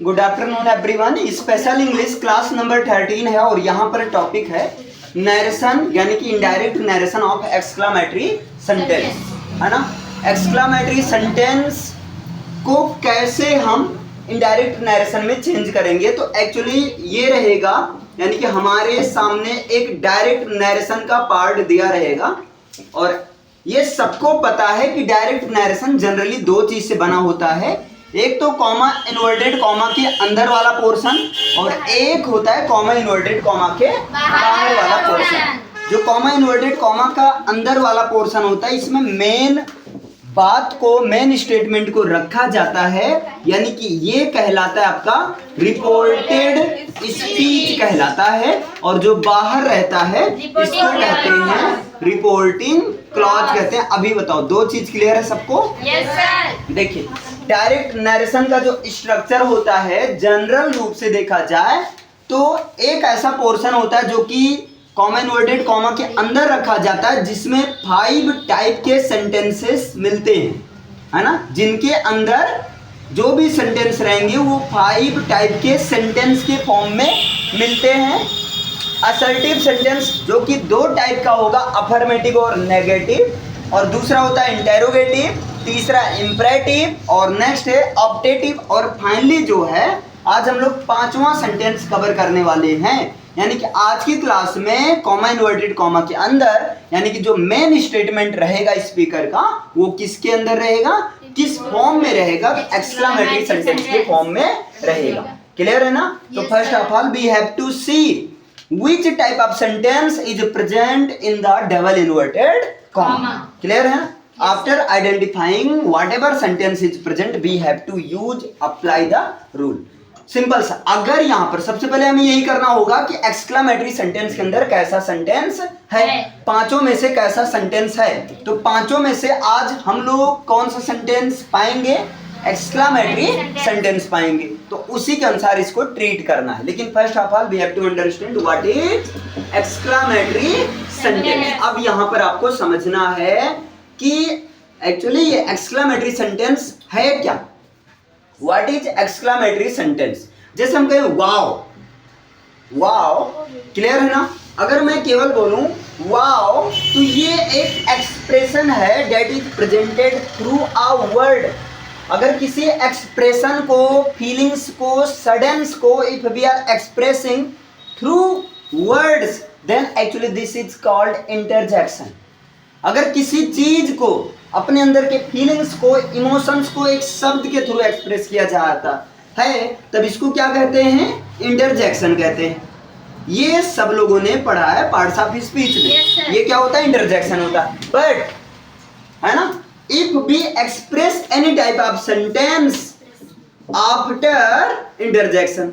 Good afternoon everyone. Special English class number 13 है और यहाँ पर टॉपिक है नरेशन यानी कि indirect narration of exclamatory sentence, है ना। एक्सक्लामेटरी सेंटेंस को कैसे हम इनडायरेक्ट नरेशन में चेंज करेंगे, तो एक्चुअली ये रहेगा यानी कि हमारे सामने एक डायरेक्ट नरेशन का पार्ट दिया रहेगा और ये सबको पता है कि डायरेक्ट नरेशन जनरली दो चीज से बना होता है, एक तो कॉमा इन्वर्टेड कॉमा के अंदर वाला पोर्शन और एक होता है कॉमा इन्वर्टेड कॉमा के बाहर वाला पोर्शन। जो कॉमा इन्वर्टेड कॉमा का अंदर वाला पोर्शन होता है इसमें मेन बात को, मेन स्टेटमेंट को रखा जाता है, यानी कि ये कहलाता है आपका रिपोर्टेड स्पीच कहलाता है, और जो बाहर रहता है इसको कहते हैं रिपोर्टिंग क्लॉज कहते हैं। अभी बताओ, दो चीज क्लियर है सबको? Yes sir. देखिए, डायरेक्ट नरेशन का जो स्ट्रक्चर होता है जनरल रूप से देखा जाए तो एक ऐसा पोर्शन होता है जो कि कॉमा इन्वर्टेड कॉमा के अंदर रखा जाता है, जिसमें 5 टाइप के सेंटेंसेस मिलते हैं, है ना। जिनके अंदर जो भी सेंटेंस रहेंगे वो 5 टाइप के सेंटेंस के फॉर्म में मिलते हैं। असर्टिव सेंटेंस जो कि 2 टाइप का होगा, अफर्मेटिव और नेगेटिव, और दूसरा होता है इंटेरोगेटिव, तीसरा इंपरेटिव और नेक्स्ट है ऑप्टेटिव, और फाइनली जो है आज हम लोग 5वां सेंटेंस कवर करने वाले हैं। यानी कि आज की क्लास में कॉमा इन्वर्टेड कॉमा के अंदर यानी कि जो मेन स्टेटमेंट रहेगा स्पीकर का वो किसके अंदर रहेगा, किस फॉर्म में रहेगा, एक्सक्लामेटरी सेंटेंस के फॉर्म में रहेगा। क्लियर है ना? तो first of all we have to see which type of sentence is present in the double inverted comma. Clear है? After identifying whatever sentence is present, we have to use apply the rule. Simple सा, अगर यहाँ पर सबसे पहले हमें यही करना होगा कि एक्सक्लामेटरी सेंटेंस के अंदर कैसा सेंटेंस है, पांचों में से कैसा सेंटेंस है। तो पांचों में से आज हम लोग कौन सा सेंटेंस पाएंगे, एक्सक्लामेटरी सेंटेंस पाएंगे, तो उसी के अनुसार इसको ट्रीट करना है। लेकिन first of all we have to understand what is exclamatory sentence. अब यहाँ पर आपको समझना है कि एक्चुअली ये एक्सक्लामेटरी सेंटेंस है क्या। What is exclamatory sentence? जैसे हम कहें वाओ, वाओ, क्लियर है ना। अगर मैं केवल बोलूं वाओ तो ये एक एक्सप्रेशन है that is presented through a word. अगर किसी एक्सप्रेशन को, फीलिंग्स को, सडन्स को if we are expressing through words then actually this is called interjection. अगर किसी चीज को, अपने अंदर के फीलिंग्स को, इमोशंस को एक शब्द के थ्रू एक्सप्रेस किया जाता है तब इसको क्या कहते हैं, इंटरजेक्शन कहते हैं। ये सब लोगों ने पढ़ा है पार्ट्स ऑफ स्पीच में। ये क्या होता है, इंटरजेक्शन होता है। बट है ना, if we express any type of sentence after interjection,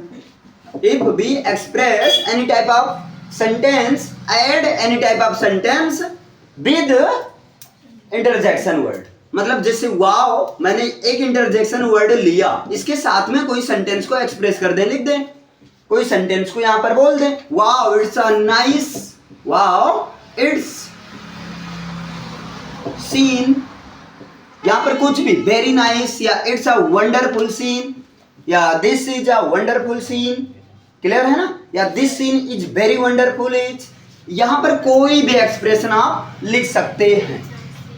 if we express any type of sentence, add any type of sentence with interjection word, मतलब जैसे वाओ मैंने एक इंटरजेक्शन वर्ड लिया, इसके साथ में कोई सेंटेंस को एक्सप्रेस कर दें, लिख दें, कोई सेंटेंस को यहां पर बोल दें, wow it's a nice, wow it's scene, यहां पर कुछ भी, वेरी नाइस, या इट्स अ वंडरफुल सीन, या this is a wonderful scene. Clear है ना? या this scene is very wonderful is, यहां पर कोई भी एक्सप्रेशन आप लिख सकते हैं।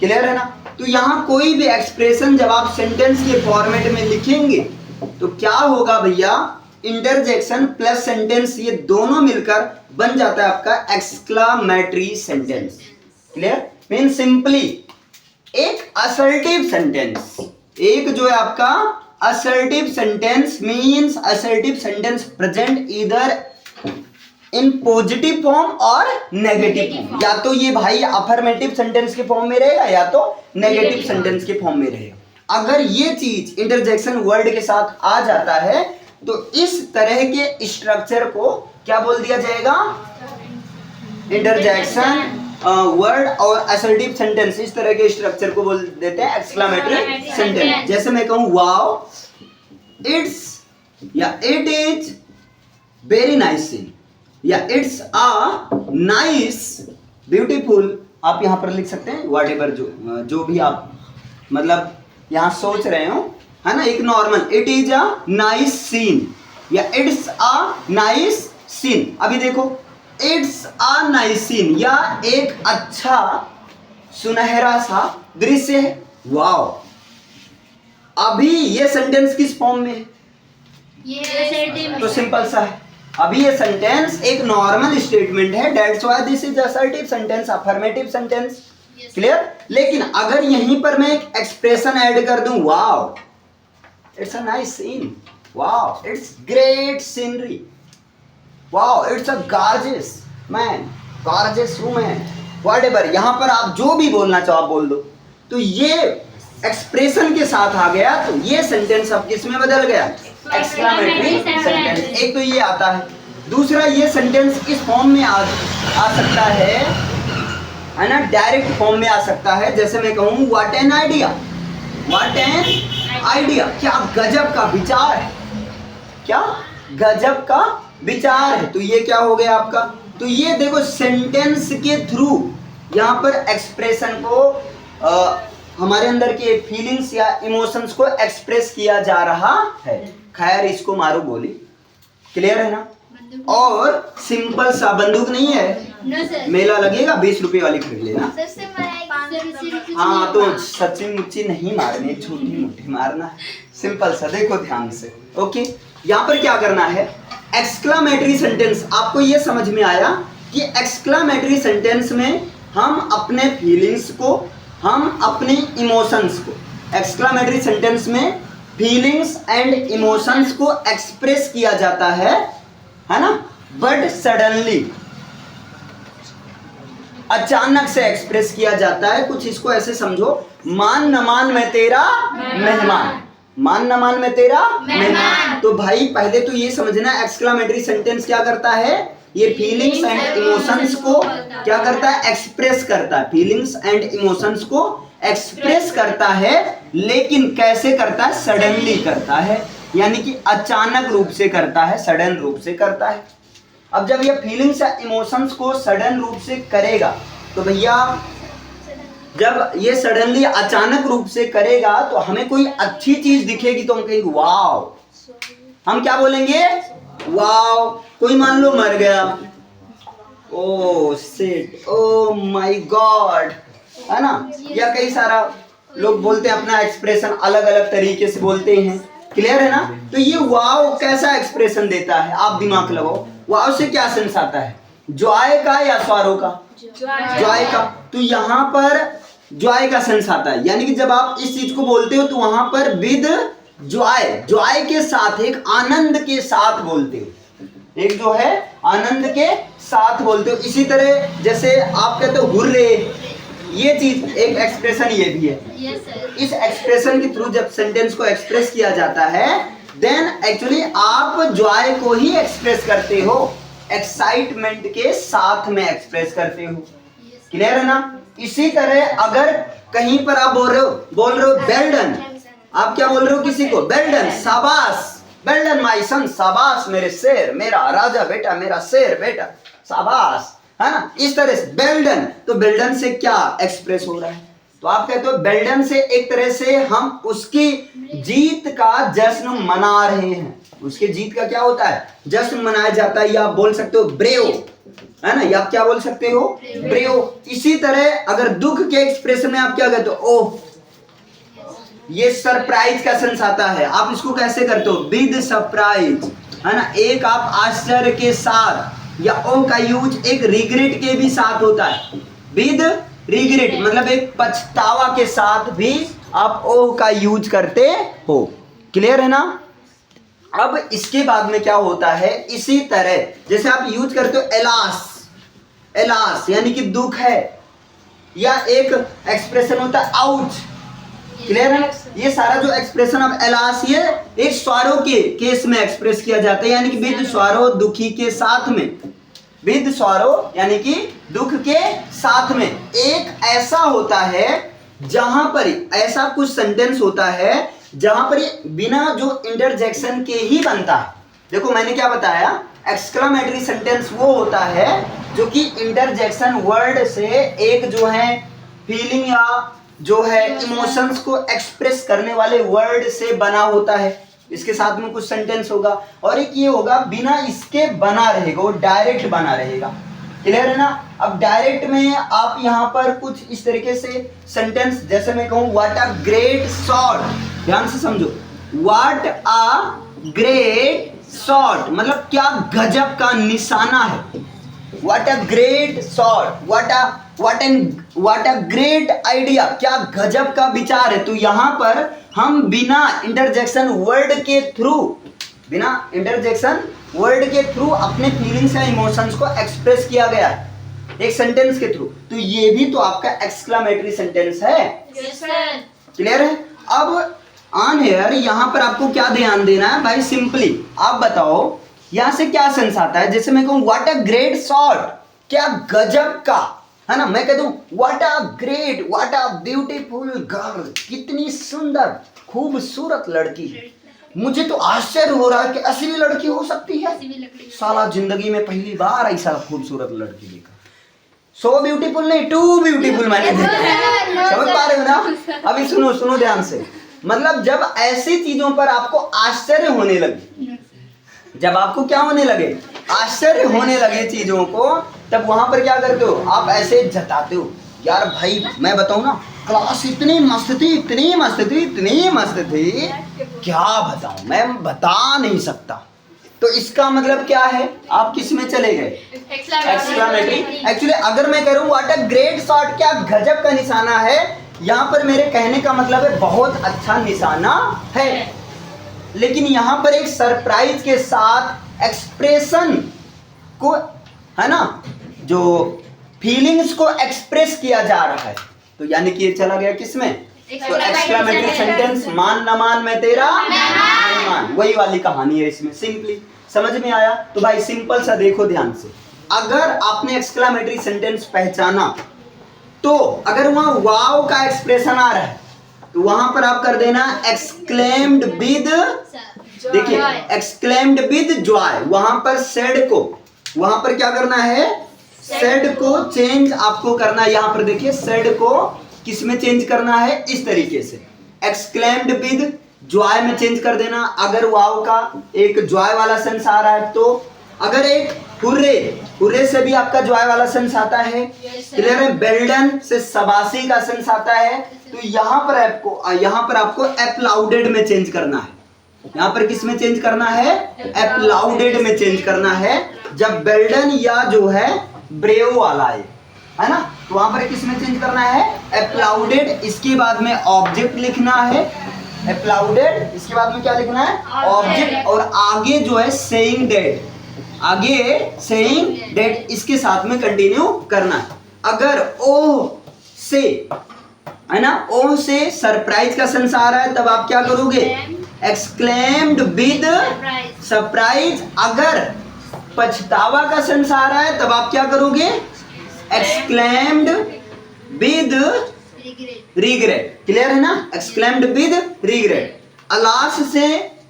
क्लियर है ना? तो यहां कोई भी एक्सप्रेशन जब आप सेंटेंस के फॉर्मेट में लिखेंगे तो क्या होगा भैया, इंटरजेक्शन प्लस सेंटेंस ये दोनों मिलकर बन जाता है आपका exclamatory sentence. Clear? Mean simply एक असर्टिव सेंटेंस, एक जो है आपका assertive sentence means assertive sentence present इधर इन पॉजिटिव फॉर्म और नेगेटिव फॉर्म। या तो ये भाई अफर्मेटिव सेंटेंस के फॉर्म में रहेगा या तो नेगेटिव सेंटेंस के फॉर्म में रहेगा। अगर ये चीज इंटरजेक्शन वर्ड के साथ आ जाता है तो इस तरह के स्ट्रक्चर को क्या बोल दिया जाएगा, इंटरजेक्शन वर्ड और असर्टिव सेंटेंस, इस तरह के स्ट्रक्चर को बोल देते हैं एक्सक्लामेटरी सेंटेंस। जैसे मैं कहूं वाओ इट्स, या it is very nice scene, या इट्स अ नाइस ब्यूटीफुल, आप यहां पर लिख सकते हैं व्हाटएवर जो भी आप मतलब यहां सोच रहे हो है ना, एक normal, it is a nice scene या इट्स अ नाइस सीन। अभी देखो, इट्स अ नाइस सीन या एक अच्छा सुनहरा सा दृश्य है, वाओ। अभी ये सेंटेंस किस फॉर्म में है? तो सिंपल सा है, अभी ये सेंटेंस एक नॉर्मल स्टेटमेंट है, that's why this is assertive sentence, affirmative sentence. Clear? लेकिन अगर यहीं पर मैं एक एक्सप्रेशन ऐड कर दूं, wow it's a nice scene, wow it's great scenery, wow it's a gorgeous man, gorgeous woman, whatever, यहां पर आप जो भी बोलना चाहो आप बोल दो। तो ये एक्सप्रेशन के साथ आ गया, तो ये सेंटेंस अब किस में बदल गया? Exclamatory sentence. एक तो ये आता है, दूसरा ये सेंटेंस इस फॉर्म में आ सकता है ना, डायरेक्ट फॉर्म में आ सकता है। जैसे मैं कहूँ what an idea, what an idea, क्या गजब का विचार है, क्या गजब का विचार है। तो ये क्या हो गया आपका? तो ये देखो सेंटेंस के थ्रू यहाँ पर एक्सप्रेशन को हमारे अंदर के फीलिंग्स या इमोशंस को एक्सप्रेस किया जा रहा है। खैर इसको मारो गोली, क्लियर है ना? और सिंपल सा, बंदूक नहीं है, मेला लगेगा 20 रुपए वाली खरीद लेना। हाँ तो सच्ची मुच्ची नहीं मारनी, छोटी मोटी मारना है, सिंपल सा। देखो ध्यान से, ओके। यहाँ पर क्या करना है, एक्सक्लामेटरी सेंटेंस, आपको ये समझ में आया कि एक्सक्लामेटरी सेंटेंस में हम अपने फीलिंग्स को, हम अपने इमोशंस को, एक्सक्लामेटरी सेंटेंस में फीलिंग्स एंड इमोशंस को एक्सप्रेस किया जाता है ना, बट सडनली, अचानक से एक्सप्रेस किया जाता है। कुछ इसको ऐसे समझो, मान न मान मैं तेरा मेहमान, मान न मान मैं तेरा मेहमान। तो भाई पहले तो ये समझना, एक्सक्लामेटरी सेंटेंस क्या करता है, ये फीलिंग्स एंड इमोशंस को क्या करता है, एक्सप्रेस करता है, फीलिंग्स एंड इमोशंस को एक्सप्रेस करता है। लेकिन कैसे करता है? सडनली करता है, यानी कि अचानक रूप से करता है, सडन रूप से करता है। अब जब ये फीलिंग्स या इमोशंस को सडन रूप से करेगा, तो भैया जब ये सडनली अचानक रूप से करेगा तो हमें कोई अच्छी चीज दिखेगी तो हम कहेंगे वाओ, हम क्या बोलेंगे? वाओ। कोई मान लो मर गया, oh shit, oh my God, है ना, या कई सारा लोग बोलते हैं, अपना एक्सप्रेशन अलग अलग तरीके से बोलते हैं, क्लियर है ना? तो ये वाओ कैसा एक्सप्रेशन देता है, आप दिमाग लगाओ। वाओ से क्या सेंस आता है, जॉय का या सॉरो का? जॉय का। तो यहाँ पर जॉय का सेंस आता है, यानी कि जब आप इस चीज को बोलते हो तो वहां पर विद जॉय, जॉय के साथ, एक आनंद के साथ बोलते हो, एक जो है आनंद के साथ बोलते हो। इसी तरह जैसे आप कहते हो हुर्रे, ये चीज एक एक्सप्रेशन ये भी है। इस एक्सप्रेशन के थ्रू जब सेंटेंस को एक्सप्रेस किया जाता है, देन एक्चुअली आप जॉय को ही एक्सप्रेस करते हो, एक्साइटमेंट के साथ में एक्सप्रेस करते हो, क्लियर है ना? इसी तरह अगर कहीं पर आप बोल रहे हो वेल डन, आप क्या बोल रहे हो किसी को? वेल डन, शाबाश, वेल डन माय सन, शाबाश मेरे शेर, मेरा राजा बेटा, मेरा शेर बेटा, शाबाश, है ना? इस तरह से वेल डन। तो वेल डन से क्या एक्सप्रेस हो रहा है? तो आप कहते हो वेल डन से एक तरह से हम उसकी जीत का जश्न मना रहे हैं, उसके जीत का क्या होता है? जश्न मनाया जाता है। या आप बोल सकते हो ब्रेव, है ना, या आप क्या बोल सकते हो? ब्रेव। इसी तरह अगर दुख के एक्सप्रेशन में आप क्या कहते हो? ओह, ये सरप्राइज का सेंस आता है, आप इसको कैसे करते हो? विद सरप्राइज, है ना, एक आप आश्चर्य के साथ। या ओह का यूज एक रिग्रेट के भी साथ होता है, विद रिग्रेट, मतलब एक पछतावा के साथ भी आप ओह का यूज करते हो, क्लियर है ना? अब इसके बाद में क्या होता है, इसी तरह जैसे आप यूज करते हो एलास, एलास यानी कि दुख है, या एक एक्सप्रेशन होता है आउच, क्लियर है? ये सारा जो एक्सप्रेशन अब एलास, ये एक स्वारो के केस में एक्सप्रेस किया जाता है, यानी कि विद स्वारो, दुखी के साथ में, विद स्वारो यानी कि दुख के साथ में। एक ऐसा होता है जहां पर ऐसा कुछ सेंटेंस होता है जहां पर ये बिना जो इंटरजेक्शन के ही बनता है। देखो मैंने क्या बताया, एक्सक्लामेटरी सेंटेंस वो होता है जो कि इंटरजेक्शन वर्ड से एक जो है फीलिंग या जो है इमोशंस को एक्सप्रेस करने वाले वर्ड से बना होता है। इसके साथ में कुछ सेंटेंस होगा और एक ये होगा बिना इसके बना रहेगा, वो डायरेक्ट बना रहेगा। क्लियर है ना? अब डायरेक्ट में आप यहाँ पर कुछ इस तरीके से सेंटेंस, जैसे मैं कहूँ व्हाट अ ग्रेट शॉट, ध्यान से समझो, व्हाट अ ग्रेट शॉट मतलब क्या गजब का निशाना है। What a great shot, what a great idea, क्या गजब का विचार है। तो यहाँ पर हम बिना इंटरजेक्शन वर्ड के थ्रू अपने फीलिंग्स या इमोशंस को एक्सप्रेस किया गया है एक सेंटेंस के थ्रू। तो ये भी तो आपका एक्सक्लेमेटरी सेंटेंस है। क्लियर है? अब ऑन हेयर यहाँ पर आपको क्या ध्यान देना है भाई, सिंपली आप बताओ यहाँ से क्या सेंस आता है। जैसे मैं कहूँ व्हाट अ ग्रेट शॉट, क्या गजब का, है ना। मैं कह दूं व्हाट अ ब्यूटीफुल गर्ल, कितनी सुंदर खूबसूरत लड़की, मुझे तो आश्चर्य हो रहा है कि असली लड़की हो सकती है। साला जिंदगी में पहली बार ऐसा खूबसूरत लड़की देखा। सो ब्यूटीफुल नहीं, टू ब्यूटीफुल मैंने देखा। समझ पा रहे हो ना? अभी सुनो ध्यान से। मतलब जब ऐसी चीजों पर आपको आश्चर्य होने लगे, जब आपको क्या होने लगे, आश्चर्य होने लगे चीजों को, तब वहां पर क्या करते हो आप, ऐसे जताते हो यार भाई मैं बताऊं ना, क्लास इतनी मस्त थी, क्या बताऊं, मैं बता नहीं सकता। तो इसका मतलब क्या है, आप किस में चले गए, एक्सक्लेमेटरी। एक्चुअली अगर मैं कह रहा हूं व्हाट अ ग्रेट शॉट, क्या गजब का निशाना है, यहाँ पर मेरे कहने का मतलब है बहुत अच्छा निशाना है। लेकिन यहाँ पर एक सरप्राइज के साथ एक्सप्रेशन को, है ना, जो फीलिंग्स को एक्सप्रेस किया जा रहा है। तो यानी कि ये चला गया किसमें, तो एक्सक्लेमेटरी सेंटेंस, मान न मान मैं तेरा नहीं मान, वही वाली कहानी है इसमें। सिंपली समझ में आया? तो भाई सिंपल सा देखो ध्यान से, अगर आपने एक्सक्लेमेटरी सेंटेंस पहचाना तो अगर वहां वाव का एक्सप्रेशन आ रहा है तो वहां पर आप कर देना एक्सक्लेम्ड विद, देखिए एक्सक्लेम्ड विद जॉय। वहां पर सैड को, वहां पर क्या करना है, सैड को चेंज आपको करना है। यहां पर देखिए सैड को किस में चेंज करना है, इस तरीके से एक्सक्लेम्ड विद जॉय में चेंज कर देना। अगर वाव का एक जॉय वाला सेंस आ रहा है तो, अगर एक हुर्रे से भी आपका जॉय वाला सेंस आता है। क्लियर है? बेल्डन से शाबाशी का सेंस आता है। तो यहाँ पर आपको एप्लाउडेड में चेंज करना है। यहाँ पर किस में चेंज करना है, एप्लाउडेड में चेंज करना है। जब बेल्डन या जो है ब्रेव वाला है ना, तो वहां पर किस में चेंज करना है, एप्लाउडेड। इसके बाद में ऑब्जेक्ट लिखना है, एप्लाउडेड। इसके बाद में क्या लिखना है, ऑब्जेक्ट। और आगे जो है सेइंग डेट, आगे सेइंग डेट इसके साथ में कंटिन्यू करना है। अगर ओ से, है ना, ओ से सरप्राइज का सेंस आ रहा है तब आप क्या करोगे, एक्सक्लेम्ड विद सरप्राइज। अगर पछतावा का सेंस आ रहा है तब आप क्या करोगे, एक्सक्लेम्ड विद रिग्रेट। क्लियर है ना, एक्सक्लेम्ड विद रिग्रेट। अलास से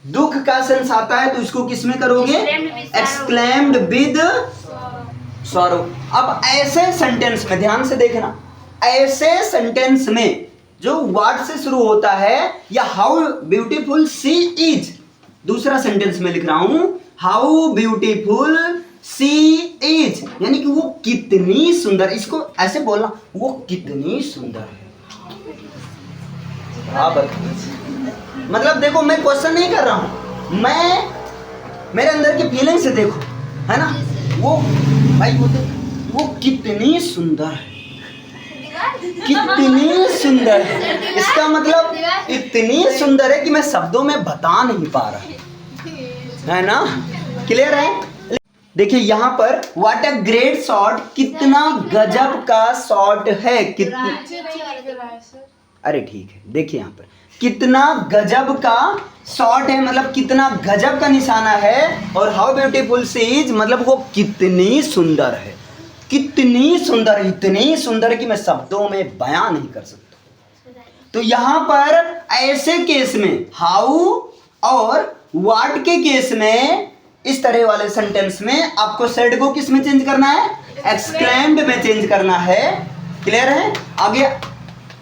दुख का सेंस आता है तो इसको किस में करोगे, एक्सक्लेम्ड विद सॉरो। अब ऐसे सेंटेंस में ध्यान से देखना, ऐसे सेंटेंस में जो वर्ड से शुरू होता है, या हाउ ब्यूटीफुल सी इज, दूसरा सेंटेंस में लिख रहा हूं हाउ ब्यूटीफुल सी इज, यानी कि वो कितनी सुंदर, इसको ऐसे बोलना, वो कितनी सुंदर है। मतलब देखो मैं क्वेश्चन नहीं कर रहा हूं, मैं मेरे अंदर की फीलिंग से देखो, है ना, वो भाई वो कितनी सुंदर है, कितनी सुंदर है। इसका मतलब इतनी सुंदर है कि मैं शब्दों में बता नहीं पा रहा, है ना। क्लियर है? देखिए यहाँ पर व्हाट अ ग्रेट शॉट, कितना गजब का शॉट है, कितना, अरे ठीक है, देखिए यहाँ पर कितना गजब का शॉट है, मतलब कितना गजब का निशाना है। और हाउ ब्यूटीफुल सी इज, मतलब वो कितनी सुंदर है, कितनी सुंदर, इतनी सुंदर है कि मैं शब्दों में बयां नहीं कर सकता। तो यहाँ पर ऐसे केस में हाउ और व्हाट के केस में, इस तरह वाले सेंटेंस में आपको सेड को किस में चेंज करना है, एक्सक्लेम्ड में चेंज करना है। क्लियर है? आगे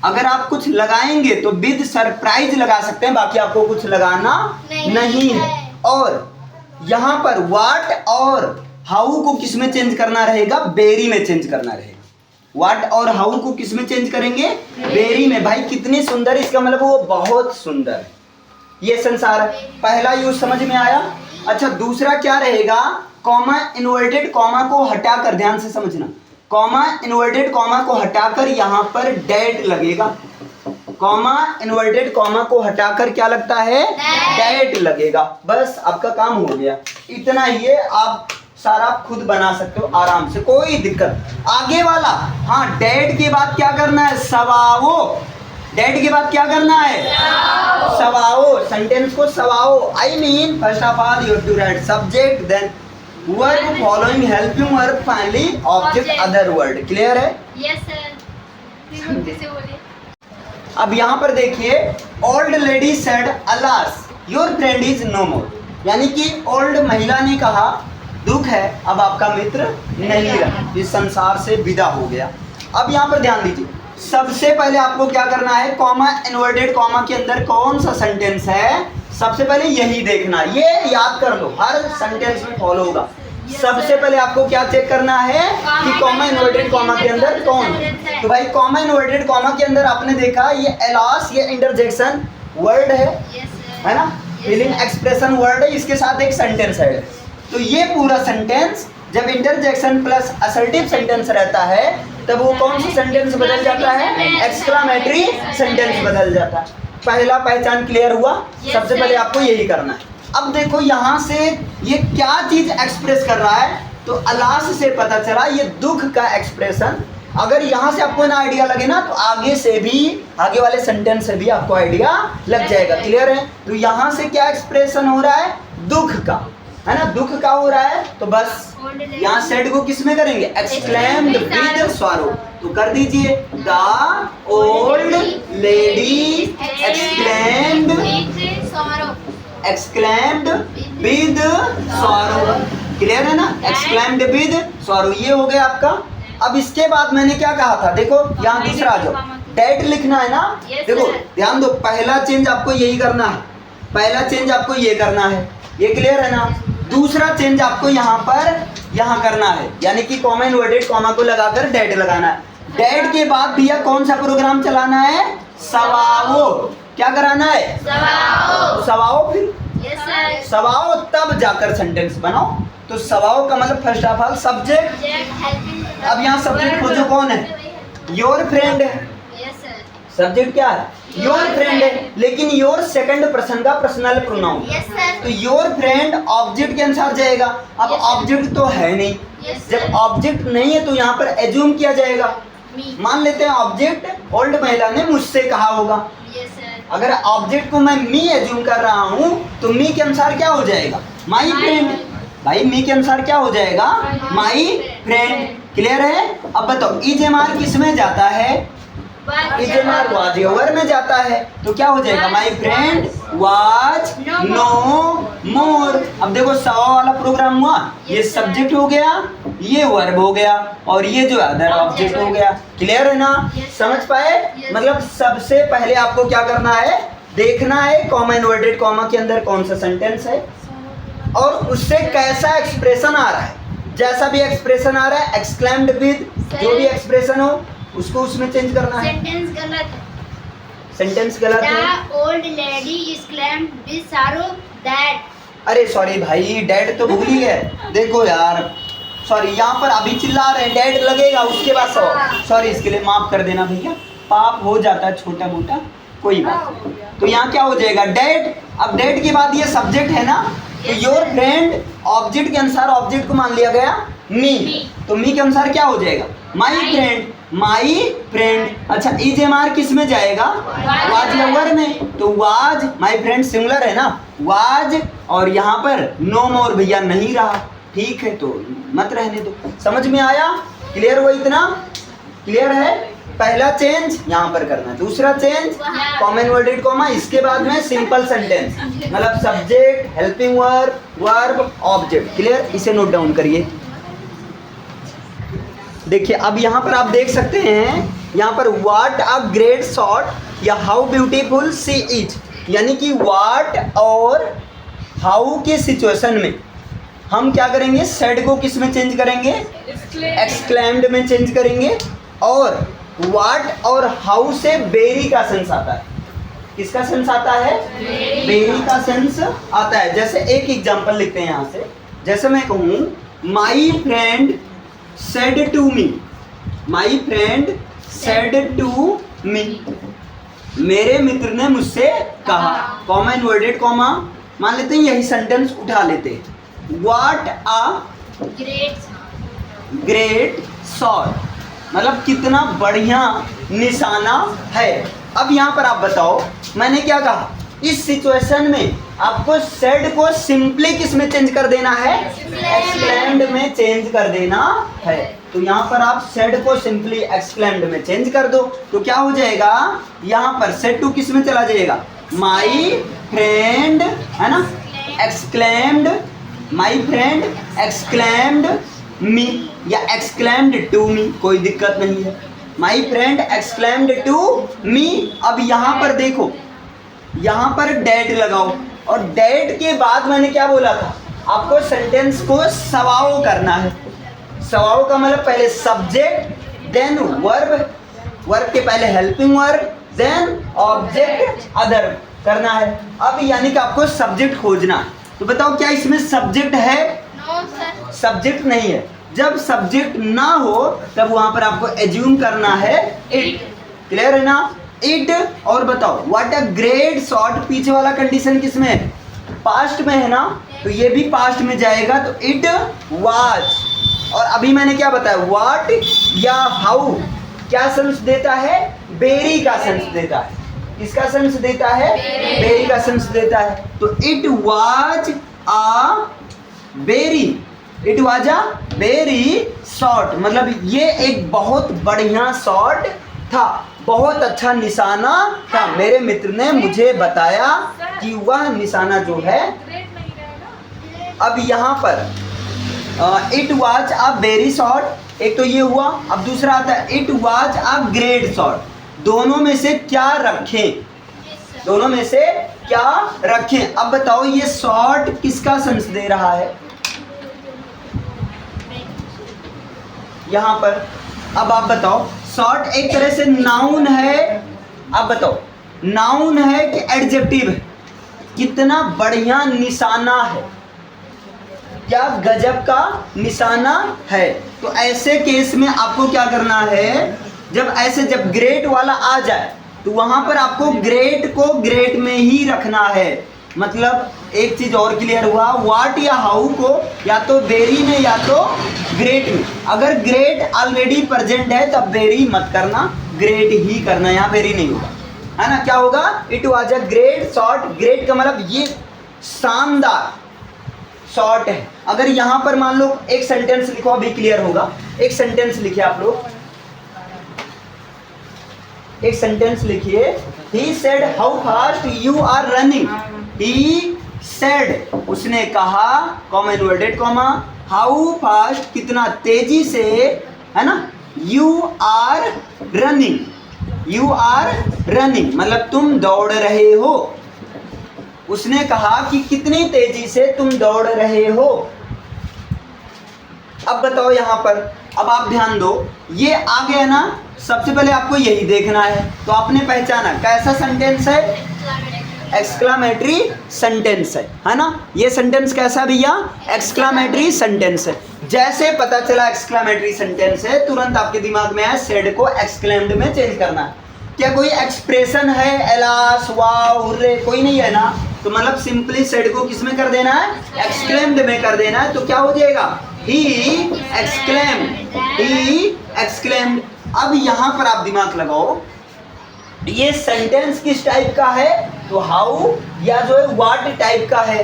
अगर आप कुछ लगाएंगे तो विद सरप्राइज लगा सकते हैं, बाकी आपको कुछ लगाना नहीं है। और यहाँ पर व्हाट और हाउ को किस में चेंज करना रहेगा? वेरी में चेंज करना रहेगा। व्हाट और हाउ को किस में चेंज करेंगे? वेरी में। भाई कितनी सुंदर, इसका मतलब वो बहुत सुंदर है। ये संसार है। पहला यूज समझ में आया। अच्छा, दूसरा क्या रहेगा? कॉमा इन्वर्टेड कॉमा को हटाकर, ध्यान से समझना, कॉमा इन्वर्टेड कॉमा को हटाकर यहाँ पर डेड लगेगा। कॉमा इन्वर्टेड कॉमा को हटाकर क्या लगता है? डेड लगेगा। बस आपका काम हो गया। इतना ही है, आप सारा खुद बना सकते हो आराम से, कोई दिक्कत। आगे वाला, हाँ, डेड के बाद क्या करना है? सवाओ। डेड के बाद क्या करना है? सवाओ। सेंटेंस को सवाओ। I mean first of all you have to write subject, then verb following helping verb, finally object other word. Clear है? Yes sir. अब यहाँ पर देखिए, old lady said alas your friend is no more, यानी कि old महिला ने कहा दुख है, अब आपका मित्र नहीं रहा, इस संसार से विदा हो गया। अब यहाँ पर ध्यान दीजिए, सबसे पहले आपको क्या करना है? कॉमा इन्वर्टेड कॉमा के अंदर कौन सा सेंटेंस है, सबसे पहले यही देखना। ये याद कर लो, हर सेंटेंस में फॉलो होगा। सबसे पहले आपको क्या चेक करना है कि कॉमा इन्वर्टेड कॉमा के अंदर कौन। तो भाई कॉमा इन्वर्टेड कॉमा के अंदर आपने देखा ये एलास, ये इंटरजेक्शन वर्ड है ना, फीलिंग एक्सप्रेशन वर्ड है, इसके साथ एक सेंटेंस है। तो ये पूरा सेंटेंस जब इंटरजेक्शन प्लस असर्टिव सेंटेंस रहता है तब वो कौन सा सेंटेंस बदल जाता है? एक्सक्लामेटरी सेंटेंस बदल जाता है। पहला पहचान क्लियर हुआ। सबसे पहले आपको यही करना है। अब देखो यहाँ से ये क्या चीज एक्सप्रेस कर रहा है, तो अलास से पता चला ये दुख का एक्सप्रेशन। अगर यहाँ से आपको ना आइडिया लगे ना तो आगे से भी, आगे वाले सेंटेंस से भी आपको आइडिया लग जाएगा। क्लियर है? तो यहाँ से क्या एक्सप्रेशन हो रहा है? दुख का, है ना, दुख का हो रहा है। तो बस यहाँ सेड को किस में करेंगे? Exclaimed with sorrow. तो कर दीजिए, the old lady exclaimed with sorrow. Clear है ना? एक्सक्लेम्ड विद सॉरो, ये हो गया आपका। अब इसके बाद मैंने क्या कहा था, देखो यहाँ दूसरा जो डेट लिखना है ना, देखो ध्यान दो, पहला चेंज आपको यही करना है, पहला चेंज आपको ये करना है, ये क्लियर है ना। दूसरा चेंज आपको यहाँ पर यहाँ करना है, यानी कि कॉमा इन्वर्टेड कॉमा को लगाकर डेट लगाना है। डेट के बाद भैया कौन सा प्रोग्राम चलाना है? सवाओ। क्या कराना है? सवाओ। फिर सवाओ तब जाकर सेंटेंस बनाओ। तो सवाओ का मतलब फर्स्ट ऑफ ऑल सब्जेक्ट। अब यहाँ सब्जेक्ट खोजो, कौन है? योर फ्रेंड है। सब्जेक्ट क्या है? योर फ्रेंड है, लेकिन योर सेकंड पर्सन का पर्सनल प्रोनाउन। तो योर फ्रेंड ऑब्जेक्ट के अनुसार जाएगा। अब ऑब्जेक्ट तो है नहीं, जब ऑब्जेक्ट नहीं है तो यहाँ पर एज्यूम किया जाएगा। मान लेते हैं ऑब्जेक्ट ओल्ड महिला ने मुझसे कहा होगा। अगर ऑब्जेक्ट को मैं मी एज्यूम कर रहा हूँ तो मी के अनुसार क्या हो जाएगा? My friend. भाई मी के अनुसार क्या हो जाएगा? My friend. क्लियर है? अब बताओ इजेमार किस में जाता है? इजेमार वाज ओवर में जाता है, तो क्या हो जाएगा? माई फ्रेंड वाज नो मोर। अब देखो सवा वाला प्रोग्राम हुआ, ये सब्जेक्ट हो गया, ये वर्ब हो गया, और ये जो अदर ऑब्जेक्ट हो गया। क्लियर है ना? समझ पाए? मतलब सबसे पहले आपको क्या करना है? देखना है कॉमा इन्वर्टेड कॉमा के अंदर कौन सा सेंटेंस है और उससे कैसा एक्सप्रेशन आ रहा है। जैसा भी एक्सप्रेशन आ रहा है, एक्सक्लेम्ड विद, जो भी एक्सप्रेशन हो उसको उसमें चेंज करना है। सेंटेंस गलत है। सेंटेंस गलत है। The old lady exclaimed with sorrow that। अरे सॉरी भाई, डैड तो भूल ही गए। देखो यार, सॉरी, यहाँ पर अभी चिल्ला रहे हैं, डैड लगेगा उसके बाद सॉरी, इसके लिए माफ कर देना भैया, पाप हो जाता है छोटा मोटा, कोई बात नहीं। तो यहाँ क्या हो जाएगा? डैड। अब डैड के बाद ये सब्जेक्ट है ना, तो योर फ्रेंड ऑब्जेक्ट के अनुसार ऑब्जेक्ट को मान लिया गया मी, तो मी के अनुसार क्या हो जाएगा? My friend. My friend. अच्छा, इजेमार किस में जाएगा? वाज लवर में, तो वाज, माई फ्रेंड सिंगुलर है ना, वाज, और यहाँ पर नो मोर, भैया नहीं रहा। ठीक है, तो मत रहने दो। समझ में आया? क्लियर हुआ? इतना क्लियर है? पहला चेंज यहाँ पर करना है, दूसरा चेंज कॉमा इन्वर्टेड कॉमा, इसके बाद में सिंपल सेंटेंस, मतलब subject, helping verb, verb, object. Clear? इसे नोट डाउन करिए। देखिए अब यहाँ पर आप देख सकते हैं यहाँ पर व्हाट अ ग्रेट शॉट या हाउ ब्यूटीफुल सी इज, यानी कि व्हाट और हाउ के सिचुएशन में हम क्या करेंगे, सेड को किस में चेंज करेंगे, एक्सक्लेम्ड में चेंज करेंगे। और व्हाट और हाउ से वेरी का सेंस आता है। किसका सेंस आता है, वेरी का सेंस आता है। जैसे एक एग्जांपल लिखते हैं यहाँ से, जैसे मैं कहूँ my friend said to me, my friend said to me, मेरे मित्र ने मुझसे कहा, कॉमा इनवर्टेड कॉमा, मान लेते हैं यही सेंटेंस उठा लेते हैं, व्हाट अ ग्रेट शॉट, मतलब कितना बढ़िया निशाना है। अब यहाँ पर आप बताओ मैंने क्या कहा, इस सिचुएशन में आपको सेड को सिंपली किस में चेंज कर देना है, एक्सक्लेम्ड में चेंज कर देना है। तो यहाँ पर आप सेड को सिंपली एक्सक्लेम्ड में चेंज कर दो, तो क्या हो जाएगा, यहाँ पर सेड टू किस में चला जाएगा, माई फ्रेंड, है ना, exclaimed, my friend exclaimed me या एक्सक्लेम्ड टू मी, कोई दिक्कत नहीं है, my friend exclaimed to me. अब यहाँ पर देखो, यहाँ पर डेट लगाओ, और डेट के बाद मैंने क्या बोला था, आपको सेंटेंस को सवाओ करना है। सवाओ का मतलब पहले सब्जेक्ट देन वर्ब, वर्ब के पहले helping verb then object other करना है। अब यानी कि आपको सब्जेक्ट खोजना है। तो बताओ क्या इसमें सब्जेक्ट है, सब्जेक्ट नहीं है। जब सब्जेक्ट ना हो तब वहां पर आपको एज्यूम करना है इट, क्लियर है ना, इट। और बताओ व्हाट अ ग्रेट शॉट, पीछे वाला कंडीशन किस में है, पास्ट में है ना, तो ये भी पास्ट में जाएगा, तो इट वाज। और अभी मैंने क्या बताया, व्हाट या हाउ क्या सेंस देता है, बेरी का सेंस देता है। किसका सेंस देता है, बेरी का सेंस देता है। तो it was a very, it was a very short, मतलब ये एक बहुत बढ़िया शॉट था, बहुत अच्छा निशाना था। मेरे मित्र ने मुझे बताया कि वह निशाना जो है, अब यहाँ पर it was a very shot, एक तो ये हुआ। अब दूसरा आता है it was a great shot. दोनों में से क्या रखें, दोनों में से क्या रखें। अब बताओ ये शॉट किसका सेंस दे रहा है यहाँ पर। अब आप बताओ शॉट एक तरह से नाउन है, अब बताओ नाउन है कि एडजेक्टिव है, कितना बढ़िया निशाना है, क्या गजब का निशाना है। तो ऐसे केस में आपको क्या करना है, जब ग्रेट वाला आ जाए तो वहां पर आपको ग्रेट को ग्रेट में ही रखना है। मतलब एक चीज और क्लियर हुआ, व्हाट या हाउ को या तो वेरी में या तो ग्रेट में। अगर ग्रेट ऑलरेडी प्रेजेंट है तब वेरी मत करना, ग्रेट ही करना, यहाँ वेरी नहीं होगा, है ना। क्या होगा, it was a great shot, great का मतलब ये शानदार शॉट है। अगर यहाँ पर मान लो एक सेंटेंस लिखो, अभी क्लियर होगा। एक सेंटेंस लिखिए आप लोग, एक सेंटेंस लिखिए, he said how fast you are running, he said उसने कहा, comma inverted comma, how fast कितना तेजी से, है ना, you are running, you are running मतलब तुम दौड़ रहे हो। उसने कहा कि कितनी तेजी से तुम दौड़ रहे हो। अब बताओ यहाँ पर, अब आप ध्यान दो, ये आ गया ना, सबसे पहले आपको यही देखना है। तो आपने पहचाना कैसा सेंटेंस है, एक्सक्लामेटरी सेंटेंस है ना। ये सेंटेंस कैसा भैया, एक्सक्लामेटरी सेंटेंस है। जैसे पता चला एक्सक्लामेटरी सेंटेंस है, तुरंत आपके दिमाग में आया सेड को एक्सक्लेम्ड में चेंज करना है। क्या कोई एक्सप्रेशन है, एलास, वाव, हुर्रे, कोई नहीं है ना, तो मतलब सिंपली सेड को किस में कर देना है, एक्सक्लेम्ड में कर देना है। तो क्या हो जाएगा, ही एक्सक्लेम्ड, ही एक्सक्लेम्ड। अब यहाँ पर आप दिमाग लगाओ, ये सेंटेंस किस टाइप का है, तो हाउ या जो है व्हाट टाइप का है।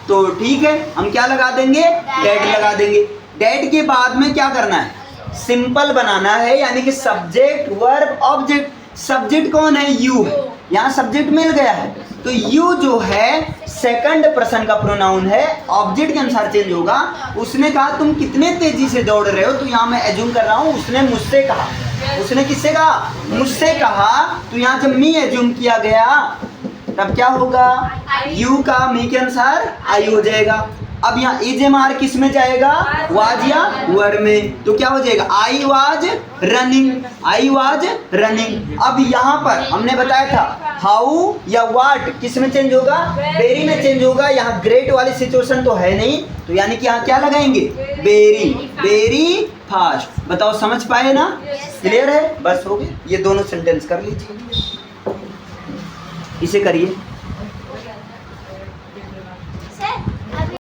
तो ठीक है, हम क्या लगा देंगे, डेट लगा देंगे। डेट के बाद में क्या करना है, सिंपल बनाना है, यानी कि सब्जेक्ट वर्ब ऑब्जेक्ट। सब्जेक्ट कौन है, यू है, यहाँ सब्जेक्ट मिल गया है, तो यू जो है सेकंड पर्सन का प्रोनाउन है, ऑब्जेक्ट के अनुसार चेंज होगा। उसने कहा तुम कितने तेजी से दौड़ रहे हो, तो यहाँ मैं एज्यूम कर रहा हूँ उसने मुझसे कहा, उसने किससे कहा? मुझसे कहा। तो यहाँ जब मी एज्यूम किया गया तब क्या होगा? यू का मी के अनुसार आई हो जाएगा। अब यहाँ इजेमार किस में जाएगा? वाज या वर में। तो क्या हो जाएगा? I was running, I was running. अब यहाँ पर हमने बताया था हाउ या व्हाट किस में चेंज होगा? वेरी में चेंज होगा। यहाँ ग्रेट वाली सिचुएशन तो है नहीं, तो यानी कि यहाँ क्या लगाएंगे? Very, very fast. बताओ समझ पाए ना? क्लियर है? बस हो गया। ये दोनों सेंटेंस कर लीजिए, इसे करिए।